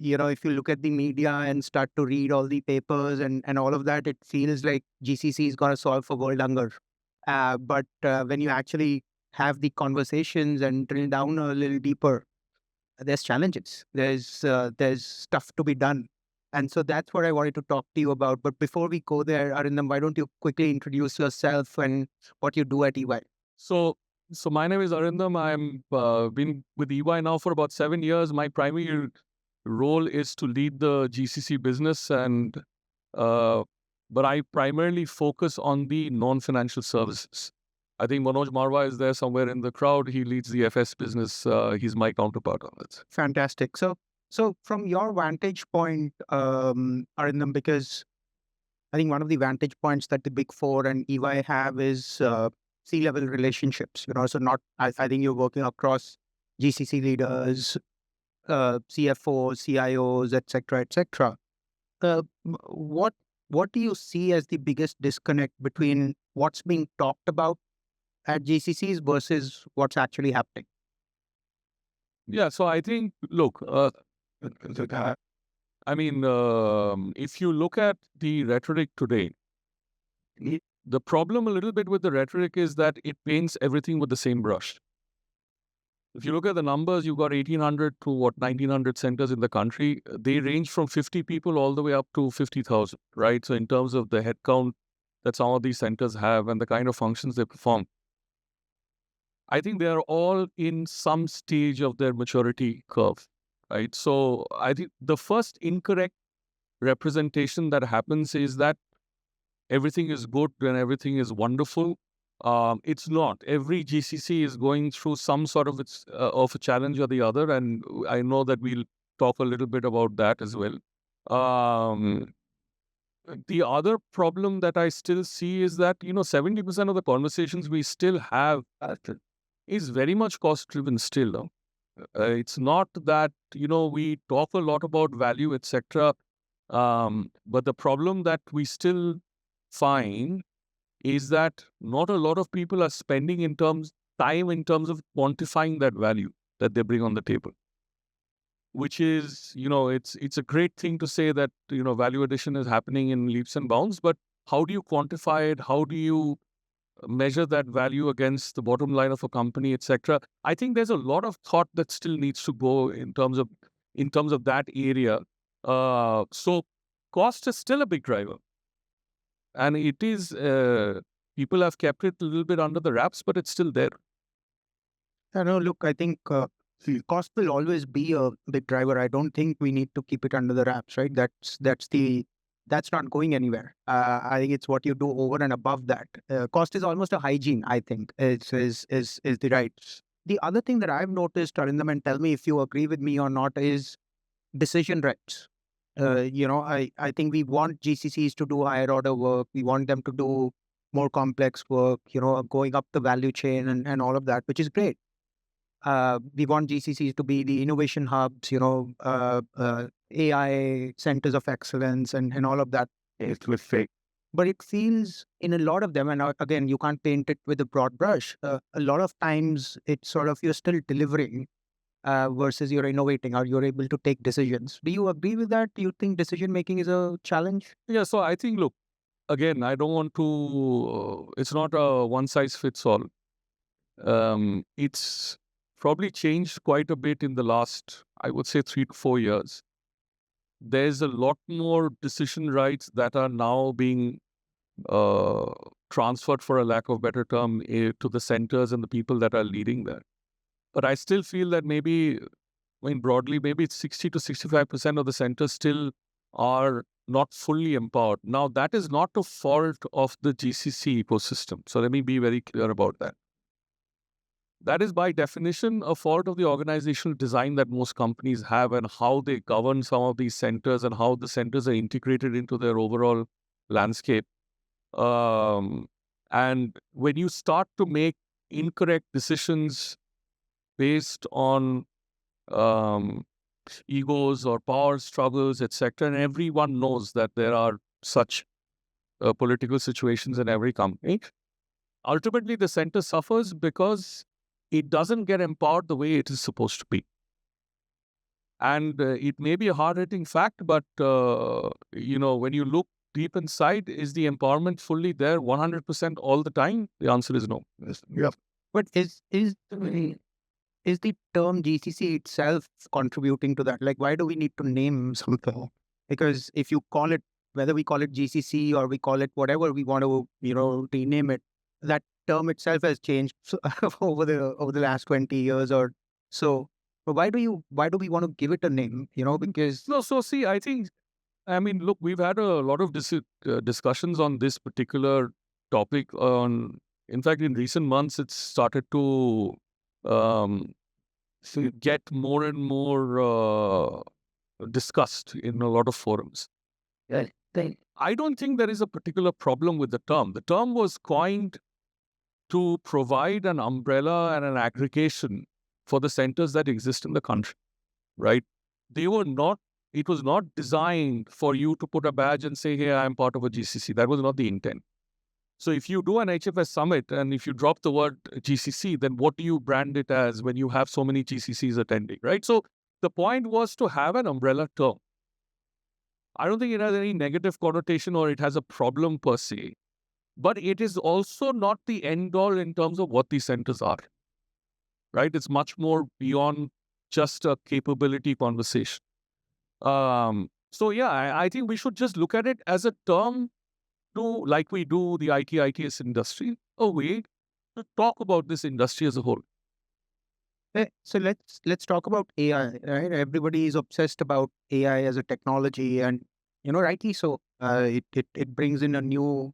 if you look at the media and start to read all the papers and all of that, it feels like GCC is going to solve for world hunger. But when you actually have the conversations and drill down a little deeper, there's challenges. There's stuff to be done. And so that's what I wanted to talk to you about. But before we go there, Arindam, why don't you quickly introduce yourself and what you do at EY? So, so my name is Arindam. I'm been with EY now for about 7 years. My primary role is to lead the GCC business, and but I primarily focus on the non-financial services. I think Manoj Marwa is there somewhere in the crowd. He leads the FS business. He's my counterpart on this. Fantastic. So from your vantage point, Arindam, because I think one of the vantage points that the Big Four and EY have is C-level relationships. So not I think you're working across GCC leaders, CFOs, CIOs, etc., etc. What do you see as the biggest disconnect between what's being talked about at GCCs versus what's actually happening? Yeah, so I think, look, I mean, if you look at the rhetoric today, the problem a little bit with the rhetoric is that it paints everything with the same brush. If you look at the numbers, you've got 1,800 to 1,900 centers in the country. They range from 50 people all the way up to 50,000, right? So in terms of the headcount that some of these centers have and the kind of functions they perform, I think they are all in some stage of their maturity curve, right? So I think the first incorrect representation that happens is that everything is good and everything is wonderful. It's not. Every GCC is going through some sort of of a challenge or the other, and I know that we'll talk a little bit about that as well. The other problem that I still see is that 70% of the conversations we still have is very much cost driven still. No? It's not that we talk a lot about value, etc. But the problem that we still find is that not a lot of people are spending time in terms of quantifying that value that they bring on the table. Which is, it's a great thing to say that value addition is happening in leaps and bounds, but how do you quantify it? How do you measure that value against the bottom line of a company, etc.? I think there's a lot of thought that still needs to go in terms of that area. So cost is still a big driver. And it is, people have kept it a little bit under the wraps, but it's still there. No, look, I think cost will always be a big driver. I don't think we need to keep it under the wraps, right? That's not going anywhere. I think it's what you do over and above that. Cost is almost a hygiene, I think, is the right. The other thing that I've noticed, Arindam, and tell me if you agree with me or not, is decision rights. I think we want GCCs to do higher order work. We want them to do more complex work, going up the value chain and all of that, which is great. We want GCCs to be the innovation hubs, AI centers of excellence and all of that. But it feels in a lot of them, and again, you can't paint it with a broad brush. A lot of times it's sort of you're still delivering versus you're innovating or you're able to take decisions. Do you agree with that? Do you think decision making is a challenge? Yeah, so I think, look, again, I don't want to, it's not a one size fits all. It's probably changed quite a bit in the last, I would say, 3 to 4 years. There's a lot more decision rights that are now being transferred, for a lack of better term, to the centers and the people that are leading that. But I still feel that maybe, broadly, maybe it's 60 to 65% of the centers still are not fully empowered. Now, that is not a fault of the GCC ecosystem. So let me be very clear about that. That is by definition a fault of the organizational design that most companies have and how they govern some of these centers and how the centers are integrated into their overall landscape. And when you start to make incorrect decisions based on egos or power struggles, etc., and everyone knows that there are such political situations in every company, ultimately the center suffers because it doesn't get empowered the way it is supposed to be. And it may be a hard-hitting fact, but when you look deep inside, is the empowerment fully there 100% all the time? The answer is no. Yes. Yeah. But is the term GCC itself contributing to that? Like, why do we need to name something? Because if you call it, whether we call it GCC or we call it whatever we want to, rename it, that term itself has changed over the last 20 years or so. But why do we want to give it a name? Because No, so see, I mean, look, we've had a lot of discussions on this particular topic. In fact, in recent months, it's started to um, get more and more discussed in a lot of forums. yeah, I don't think there is a particular problem with the term. The term was coined to provide an umbrella and an aggregation for the centers that exist in the country, right? They were not, it was not designed for you to put a badge and say, hey, I'm part of a GCC. That was not the intent. So if you do an HFS summit and if you drop the word GCC, then what do you brand it as when you have so many GCCs attending, right? So the point was to have an umbrella term. I don't think it has any negative connotation or it has a problem per se, but it is also not the end all in terms of what these centers are, right? It's much more beyond just a capability conversation. So yeah, I think we should just look at it as a term to, like we do the ITS industry, a way to talk about this industry as a whole. So let's talk about AI, right? Everybody is obsessed about AI as a technology, and rightly so. It brings in a new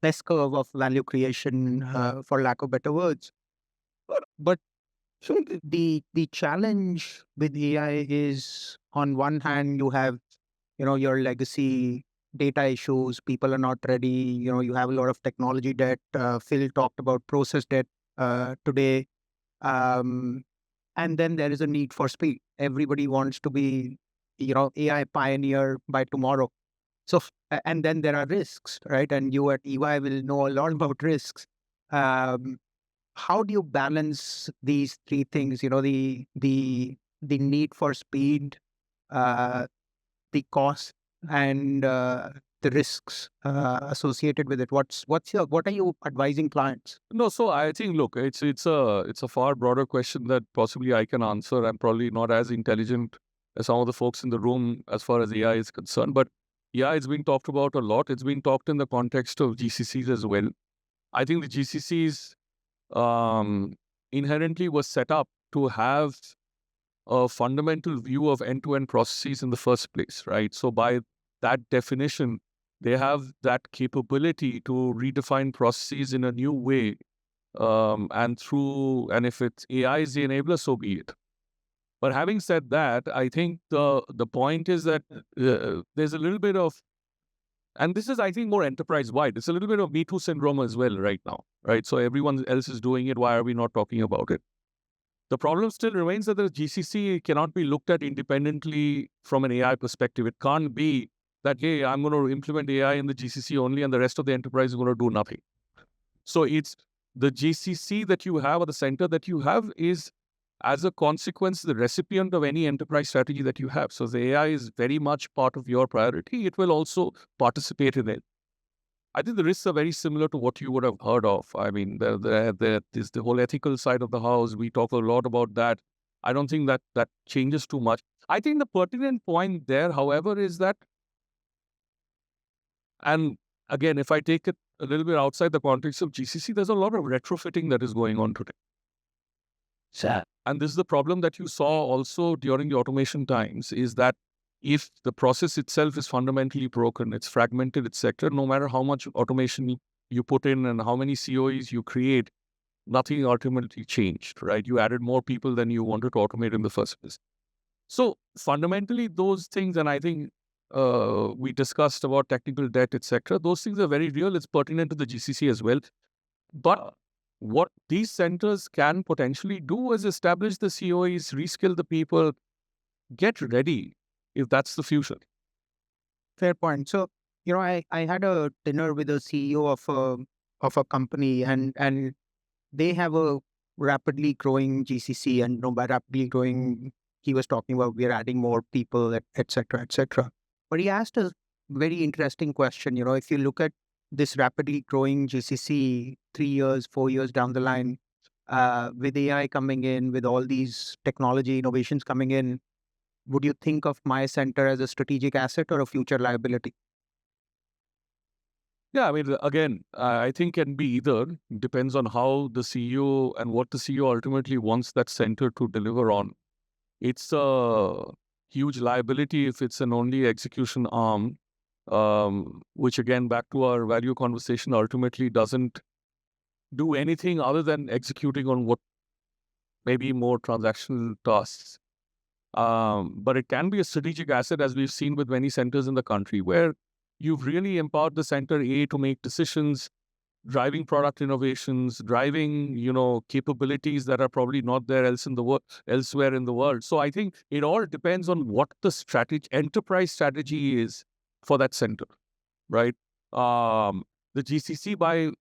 S curve of value creation, for lack of better words. But so the challenge with AI is, on one hand, you have your legacy data issues. People are not ready. You have a lot of technology debt. Phil talked about process debt today. Um, and then there is a need for speed. Everybody wants to be, AI pioneer by tomorrow. So, and then there are risks, right? And you at EY will know a lot about risks. Um, how do you balance these three things? The need for speed, uh, the cost, and the risks associated with it. What are you advising clients? No, so I think, look, it's a far broader question that possibly I can answer. I'm probably not as intelligent as some of the folks in the room as far as AI is concerned, but yeah, it's being talked about a lot. It's being talked in the context of GCCs as well. I think the GCCs inherently was set up to have a fundamental view of end-to-end processes in the first place, right? So by that definition, they have that capability to redefine processes in a new way. And if it's AI is the enabler, so be it. But having said that, I think the point is that there's a little bit of, and this is, I think, more enterprise-wide. It's a little bit of Me Too syndrome as well right now, right? So everyone else is doing it. Why are we not talking about it? The problem still remains that the GCC cannot be looked at independently from an AI perspective. It can't be that, hey, I'm going to implement AI in the GCC only and the rest of the enterprise is going to do nothing. So it's the GCC that you have or the center that you have is, as a consequence, the recipient of any enterprise strategy that you have. So the AI is very much part of your priority. It will also participate in it. I think the risks are very similar to what you would have heard of. I mean, there's the whole ethical side of the house. We talk a lot about that. I don't think that changes too much. I think the pertinent point there, however, is that, and again, if I take it a little bit outside the context of GCC, there's a lot of retrofitting that is going on today. Sure. And this is the problem that you saw also during the automation times, is that if the process itself is fundamentally broken, it's fragmented, etc., no matter how much automation you put in and how many COEs you create, nothing ultimately changed, right? You added more people than you wanted to automate in the first place. So fundamentally, those things, and I think we discussed about technical debt, etc., those things are very real. It's pertinent to the GCC as well. But what these centers can potentially do is establish the COEs, reskill the people, get ready if that's the future. Fair point. So, I had a dinner with a CEO of a company, and they have a rapidly growing GCC, and by rapidly growing, he was talking about we are adding more people, et cetera, et cetera. But he asked a very interesting question. If you look at this rapidly growing GCC 3 years, 4 years down the line, with AI coming in, with all these technology innovations coming in, would you think of my center as a strategic asset or a future liability? Yeah, I mean, again, I think can be either. Depends on how the CEO and what the CEO ultimately wants that center to deliver on. It's a huge liability if it's an only execution arm, which again, back to our value conversation, ultimately doesn't do anything other than executing on what may be more transactional tasks. But it can be a strategic asset, as we've seen with many centers in the country, where you've really empowered the center to make decisions, driving product innovations, driving capabilities that are probably not there elsewhere in the world. So I think it all depends on what the enterprise strategy is for that center, right? The GCC by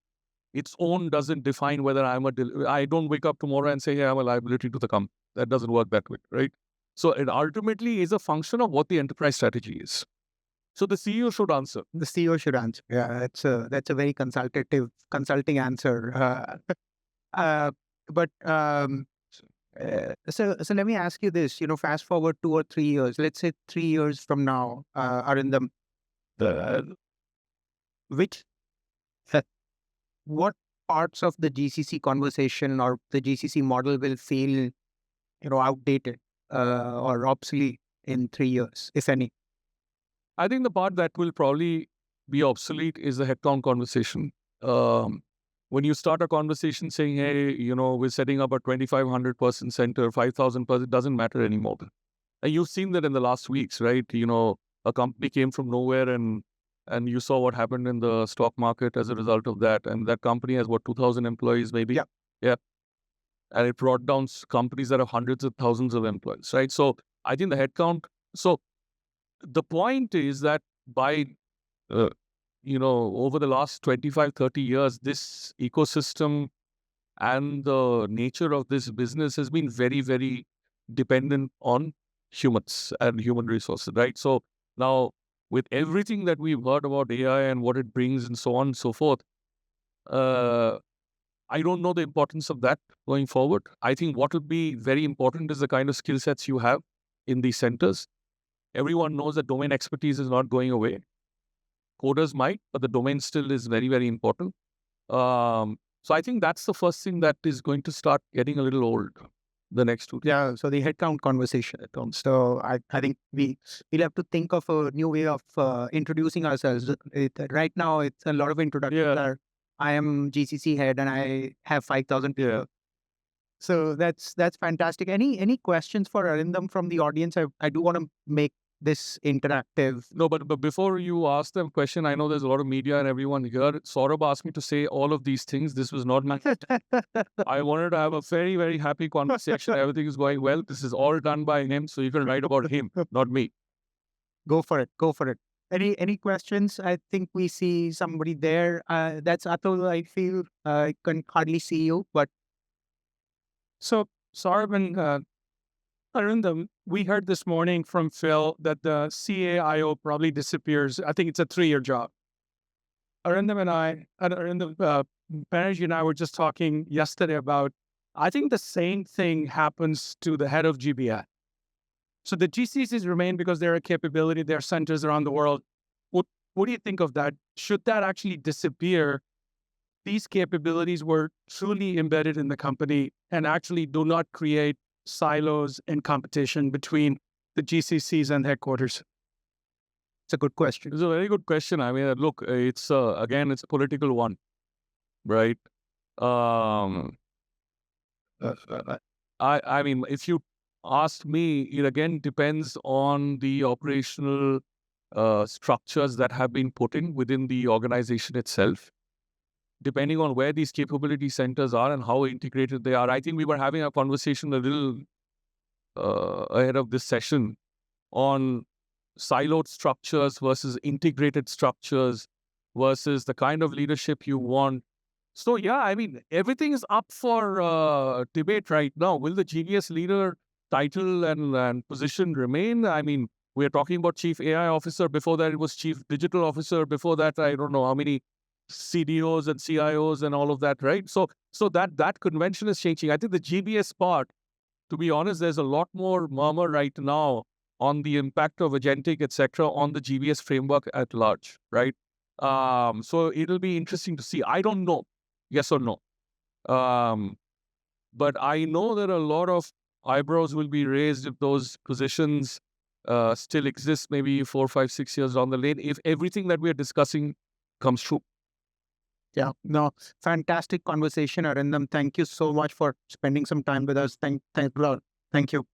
its own doesn't define whether I don't wake up tomorrow and say, hey, I'm a liability to the company. That doesn't work that way, right? So it ultimately is a function of what the enterprise strategy is. So the CEO should answer. The CEO should answer. Yeah, that's a very consulting answer. But so let me ask you this. Fast forward 2 or 3 years. Let's say 3 years from now, Arindam, which what parts of the GCC conversation or the GCC model will feel outdated or obsolete in 3 years, if any? I think the part that will probably be obsolete is the headcount conversation. When you start a conversation saying, hey, we're setting up a 2,500 person center, 5,000 person, it doesn't matter anymore. And you've seen that in the last weeks, right? A company came from nowhere and you saw what happened in the stock market as a result of that. And that company has 2,000 employees maybe? Yeah. Yeah. And it brought down companies that have hundreds of thousands of employees, right? So I think the headcount. So the point is that by, over the last 25, 30 years, this ecosystem and the nature of this business has been very, very dependent on humans and human resources, right? So now with everything that we've heard about AI and what it brings and so on and so forth, I don't know the importance of that going forward. I think what will be very important is the kind of skill sets you have in these centers. Everyone knows that domain expertise is not going away. Coders might, but the domain still is very, very important. So I think that's the first thing that is going to start getting a little old the next 2 years. Yeah, so the headcount conversation. So I think we'll have to think of a new way of introducing ourselves. Right now, it's a lot of introductions. I am GCC head and I have 5,000 people. Yeah. So that's fantastic. Any questions for Arindam from the audience? I do want to make this interactive. No, but before you ask them question, I know there's a lot of media and everyone here. Saurabh asked me to say all of these things. This was not my... I wanted to have a very, very happy conversation. Everything is going well. This is all done by him, so you can write about him, not me. Go for it. Go for it. Any questions? I think we see somebody there. That's Atul. I feel I can hardly see you, but so Saurabh and Arindam, we heard this morning from Phil that the CAIO probably disappears. I think it's a 3-year job. Arindam Banerjee and I were just talking yesterday about, I think the same thing happens to the head of GBI. So the GCCs remain because they're a capability, they're centers around the world. What do you think of that? Should that actually disappear? These capabilities were truly embedded in the company and actually do not create silos and competition between the GCCs and headquarters. It's a good question. It's a very good question. I mean, look, it's again, it's a political one, right? I mean, if you ask me, it again depends on the operational structures that have been put in within the organization itself. Depending on where these capability centers are and how integrated they are. I think we were having a conversation a little ahead of this session on siloed structures versus integrated structures versus the kind of leadership you want. So yeah, I mean, everything is up for debate right now. Will the genius leader title and position remain. I mean, we're talking about chief AI officer. Before that, it was chief digital officer. Before that, I don't know how many CDOs and CIOs and all of that, right? So that convention is changing. I think the GBS part, to be honest, there's a lot more murmur right now on the impact of agentic, etc., on the GBS framework at large, right? So it'll be interesting to see. I don't know, yes or no. But I know that a lot of eyebrows will be raised if those positions still exist maybe 4, 5, 6 years down the lane, if everything that we're discussing comes true. Yeah, no, fantastic conversation, Arindam. Thank you so much for spending some time with us. Thank you.